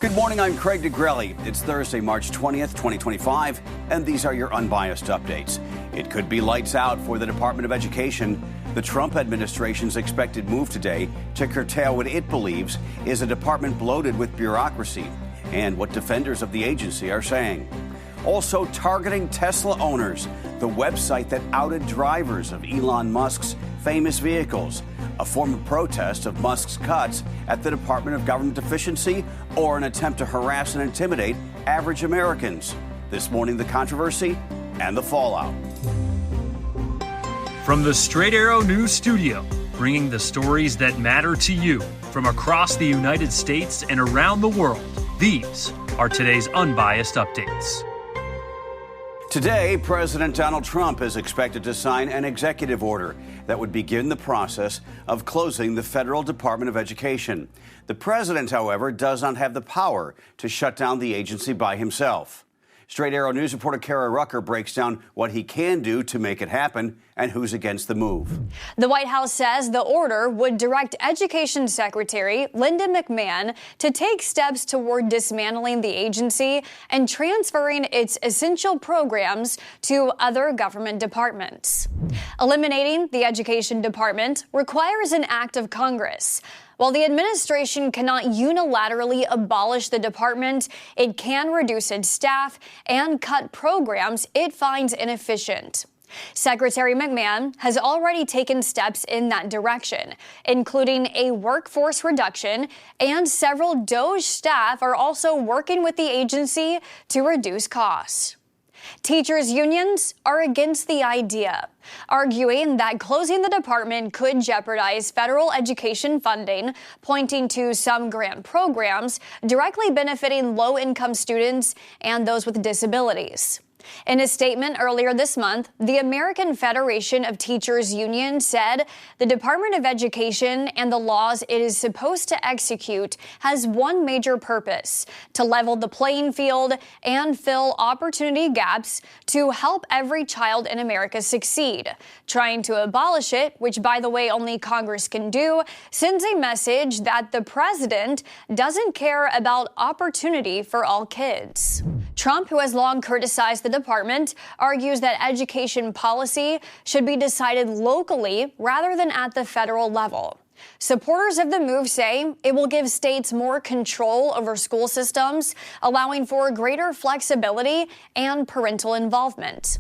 Good morning, I'm Craig DeGrelli. It's Thursday, March 20th, 2025, and these are your Unbiased Updates. It could be lights out for the Department of Education. The Trump administration's expected move today to curtail what it believes is a department bloated with bureaucracy, and what defenders of the agency are saying. Also targeting Tesla owners, the website that outed drivers of Elon Musk's famous vehicles. A form of protest of Musk's cuts at the Department of Government Efficiency, or an attempt to harass and intimidate average Americans. This morning, the controversy and the fallout. From the Straight Arrow News Studio, bringing the stories that matter to you from across the United States and around the world, these are today's Unbiased Updates. Today, President Donald Trump is expected to sign an executive order that would begin the process of closing the Federal Department of Education. The president, however, does not have the power to shut down the agency by himself. Straight Arrow News reporter Kara Rucker breaks down what he can do to make it happen and who's against the move. The White House says the order would direct Education Secretary Linda McMahon to take steps toward dismantling the agency and transferring its essential programs to other government departments. Eliminating the Education Department requires an act of Congress. While the administration cannot unilaterally abolish the department, it can reduce its staff and cut programs it finds inefficient. Secretary McMahon has already taken steps in that direction, including a workforce reduction, and several DOJ staff are also working with the agency to reduce costs. Teachers' unions are against the idea, arguing that closing the department could jeopardize federal education funding, pointing to some grant programs directly benefiting low-income students and those with disabilities. In a statement earlier this month, the American Federation of Teachers Union said the Department of Education and the laws it is supposed to execute has one major purpose: to level the playing field and fill opportunity gaps to help every child in America succeed. Trying to abolish it, which, by the way, only Congress can do, sends a message that the president doesn't care about opportunity for all kids. Trump, who has long criticized the department, argues that education policy should be decided locally rather than at the federal level. Supporters of the move say it will give states more control over school systems, allowing for greater flexibility and parental involvement.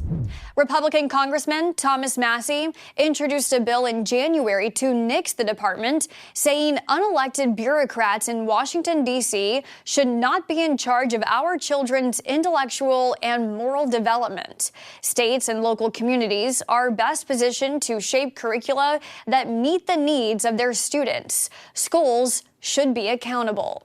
Republican Congressman Thomas Massie introduced a bill in January to nix the department, saying unelected bureaucrats in Washington, D.C. should not be in charge of our children's intellectual and moral development. States and local communities are best positioned to shape curricula that meet the needs of their students. Schools should be accountable.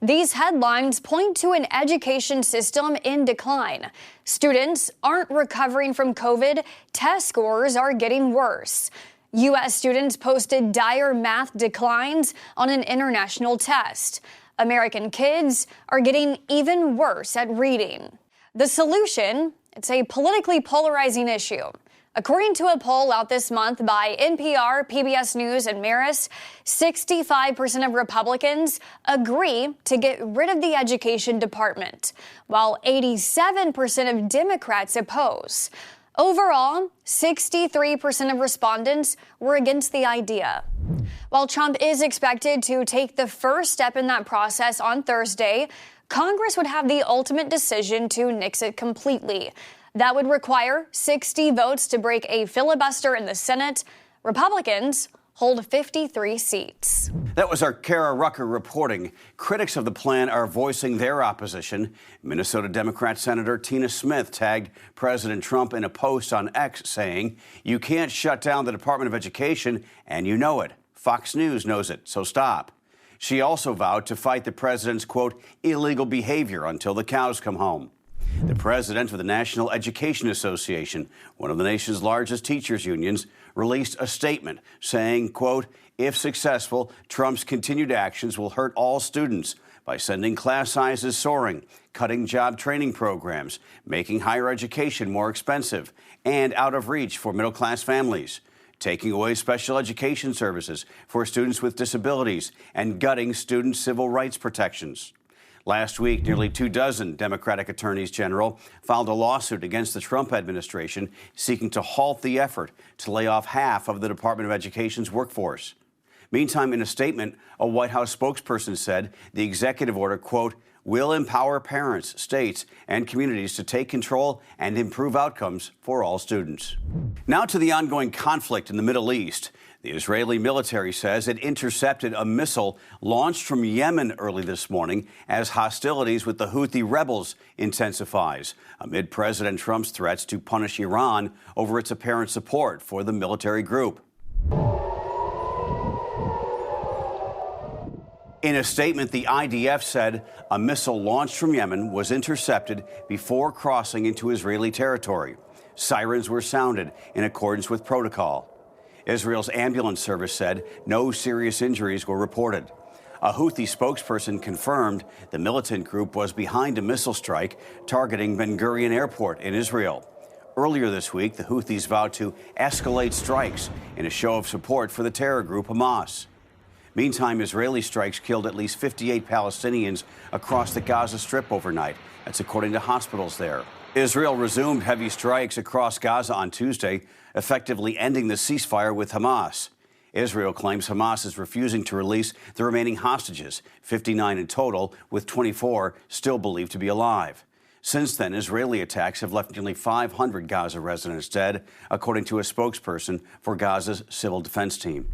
These headlines point to an education system in decline. Students aren't recovering from COVID. Test scores are getting worse. U.S. students posted dire math declines on an international test. American kids are getting even worse at reading. The solution? It's a politically polarizing issue. According to a poll out this month by NPR, PBS News, and Marist, 65% of Republicans agree to get rid of the Education Department, while 87% of Democrats oppose. Overall, 63% of respondents were against the idea. While Trump is expected to take the first step in that process on Thursday, Congress would have the ultimate decision to nix it completely. That would require 60 votes to break a filibuster in the Senate. Republicans hold 53 seats. That was our Kara Rucker reporting. Critics of the plan are voicing their opposition. Minnesota Democrat Senator Tina Smith tagged President Trump in a post on X saying, "You can't shut down the Department of Education, and you know it. Fox News knows it, so stop." She also vowed to fight the president's, quote, illegal behavior until the cows come home. The president of the National Education Association, one of the nation's largest teachers unions, released a statement saying, quote, if successful, Trump's continued actions will hurt all students by sending class sizes soaring, cutting job training programs, making higher education more expensive and out of reach for middle-class families, taking away special education services for students with disabilities, and gutting student civil rights protections. Last week, nearly 24 Democratic attorneys general filed a lawsuit against the Trump administration seeking to halt the effort to lay off half of the Department of Education's workforce. Meantime, in a statement, a White House spokesperson said the executive order, quote, will empower parents, states, and communities to take control and improve outcomes for all students. Now to the ongoing conflict in the Middle East. The Israeli military says it intercepted a missile launched from Yemen early this morning as hostilities with the Houthi rebels intensifies, amid President Trump's threats to punish Iran over its apparent support for the military group. In a statement, the IDF said a missile launched from Yemen was intercepted before crossing into Israeli territory. Sirens were sounded in accordance with protocol. Israel's ambulance service said no serious injuries were reported. A Houthi spokesperson confirmed the militant group was behind a missile strike targeting Ben Gurion Airport in Israel. Earlier this week, the Houthis vowed to escalate strikes in a show of support for the terror group Hamas. Meantime, Israeli strikes killed at least 58 Palestinians across the Gaza Strip overnight. That's according to hospitals there. Israel resumed heavy strikes across Gaza on Tuesday, effectively ending the ceasefire with Hamas. Israel claims Hamas is refusing to release the remaining hostages, 59 in total, with 24 still believed to be alive. Since then, Israeli attacks have left nearly 500 Gaza residents dead, according to a spokesperson for Gaza's civil defense team.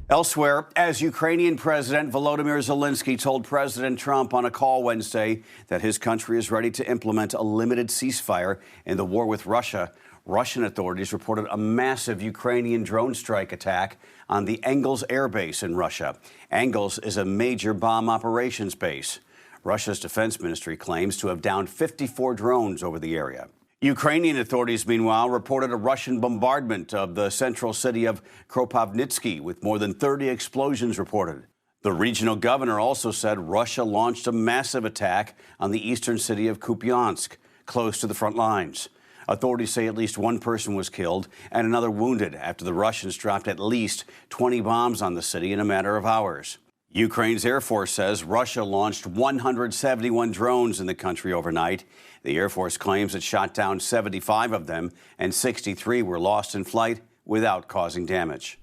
Elsewhere, as Ukrainian President Volodymyr Zelensky told President Trump on a call Wednesday that his country is ready to implement a limited ceasefire in the war with Russia, Russian authorities reported a massive Ukrainian drone strike attack on the Engels Air Base in Russia. Engels is a major bomb operations base. Russia's defense ministry claims to have downed 54 drones over the area. Ukrainian authorities, meanwhile, reported a Russian bombardment of the central city of Kropyvnytsky, with more than 30 explosions reported. The regional governor also said Russia launched a massive attack on the eastern city of Kupiansk, close to the front lines. Authorities say at least one person was killed and another wounded after the Russians dropped at least 20 bombs on the city in a matter of hours. Ukraine's Air Force says Russia launched 171 drones in the country overnight. The Air Force claims it shot down 75 of them, and 63 were lost in flight without causing damage.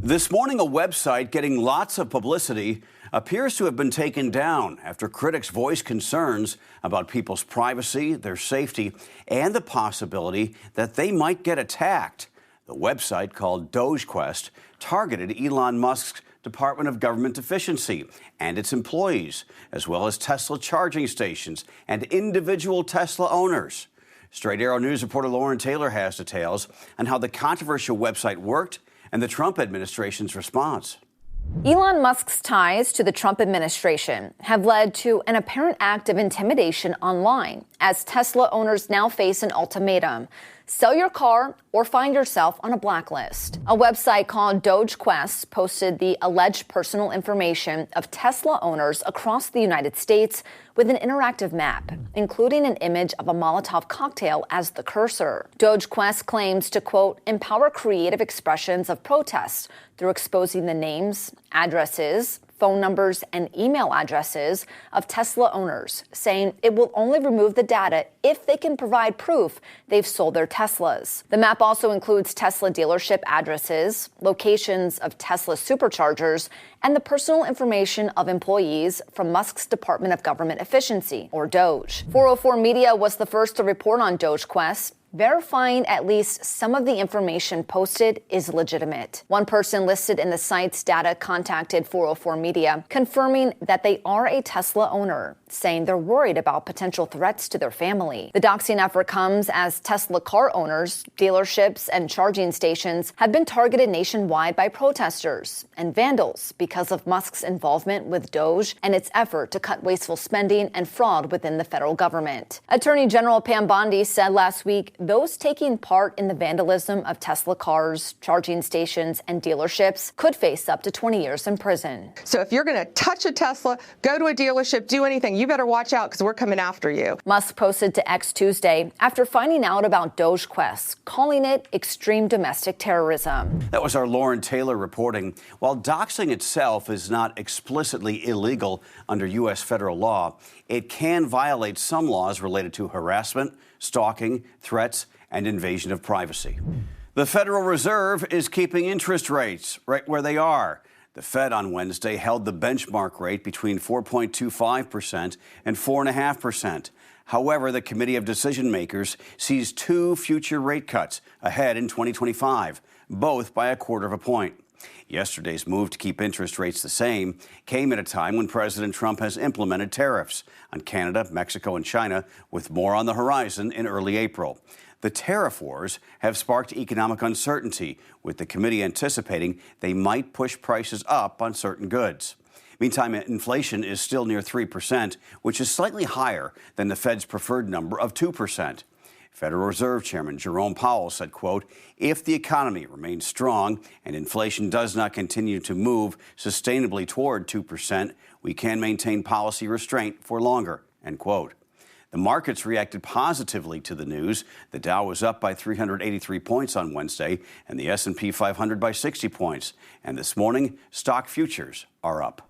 This morning, a website getting lots of publicity appears to have been taken down after critics voiced concerns about people's privacy, their safety, and the possibility that they might get attacked. The website, called DogeQuest, targeted Elon Musk's Department of Government Efficiency and its employees, as well as Tesla charging stations and individual Tesla owners. Straight Arrow News reporter Lauren Taylor has details on how the controversial website worked and the Trump administration's response. Elon Musk's ties to the Trump administration have led to an apparent act of intimidation online, as Tesla owners now face an ultimatum: sell your car or find yourself on a blacklist. A website called DogeQuest posted the alleged personal information of Tesla owners across the United States with an interactive map, including an image of a Molotov cocktail as the cursor. DogeQuest claims to, quote, empower creative expressions of protest through exposing the names, addresses, phone numbers, and email addresses of Tesla owners, saying it will only remove the data if they can provide proof they've sold their Teslas. The map also includes Tesla dealership addresses, locations of Tesla superchargers, and the personal information of employees from Musk's Department of Government Efficiency, or DOGE. 404 Media was the first to report on DogeQuest, verifying at least some of the information posted is legitimate. One person listed in the site's data contacted 404 Media, confirming that they are a Tesla owner, saying they're worried about potential threats to their family. The doxing effort comes as Tesla car owners, dealerships, and charging stations have been targeted nationwide by protesters and vandals because of Musk's involvement with Doge and its effort to cut wasteful spending and fraud within the federal government. Attorney General Pam Bondi said last week those taking part in the vandalism of Tesla cars, charging stations, and dealerships could face up to 20 years in prison. So if you're going to touch a Tesla, go to a dealership, do anything, you better watch out because we're coming after you. Musk posted to X Tuesday after finding out about Doge Quest, calling it extreme domestic terrorism. That was our Lauren Taylor reporting. While doxing itself is not explicitly illegal under U.S. federal law, it can violate some laws related to harassment, stalking, threats, and invasion of privacy. The Federal Reserve is keeping interest rates right where they are. The Fed on Wednesday held the benchmark rate between 4.25% and 4.5%. However, the Committee of Decision Makers sees 2 future rate cuts ahead in 2025, both by 1/4 point. Yesterday's move to keep interest rates the same came at a time when President Trump has implemented tariffs on Canada, Mexico, and China, with more on the horizon in early April. The tariff wars have sparked economic uncertainty, with the committee anticipating they might push prices up on certain goods. Meantime, inflation is still near 3%, which is slightly higher than the Fed's preferred number of 2%. Federal Reserve Chairman Jerome Powell said, quote, "If the economy remains strong and inflation does not continue to move sustainably toward 2%, we can maintain policy restraint for longer," end quote. The markets reacted positively to the news. The Dow was up by 383 points on Wednesday and the S&P 500 by 60 points. And this morning, stock futures are up.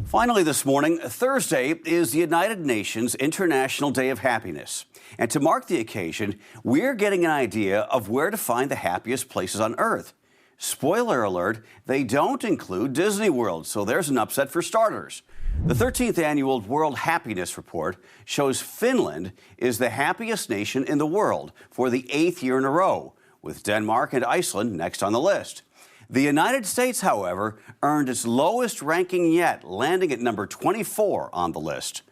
Finally this morning, Thursday is the United Nations International Day of Happiness. And to mark the occasion, we're getting an idea of where to find the happiest places on Earth. Spoiler alert, they don't include Disney World, so there's an upset for starters. The 13th Annual World Happiness Report shows Finland is the happiest nation in the world for the 8th year in a row, with Denmark and Iceland next on the list. The United States, however, earned its lowest ranking yet, landing at number 24 on the list.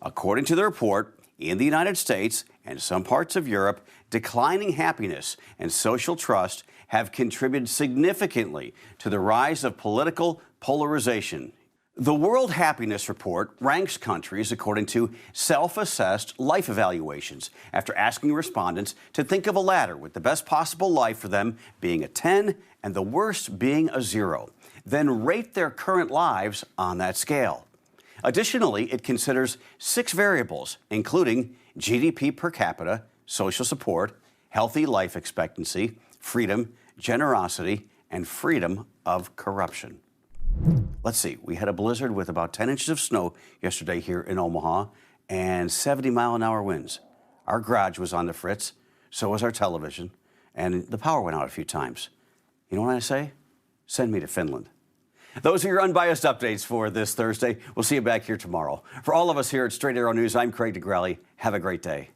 According to the report, in the United States and some parts of Europe, declining happiness and social trust have contributed significantly to the rise of political polarization. The World Happiness Report ranks countries according to self-assessed life evaluations after asking respondents to think of a ladder with the best possible life for them being a 10 and the worst being a 0, then rate their current lives on that scale. Additionally, it considers 6 variables, including GDP per capita, social support, healthy life expectancy, freedom, generosity, and freedom of corruption. Let's see, we had a blizzard with about 10 inches of snow yesterday here in Omaha and 70-mile-an-hour winds. Our garage was on the fritz, so was our television, and the power went out a few times. You know what I say? Send me to Finland. Those are your unbiased updates for this Thursday. We'll see you back here tomorrow. For all of us here at Straight Arrow News, I'm Craig DeGrelli. Have a great day.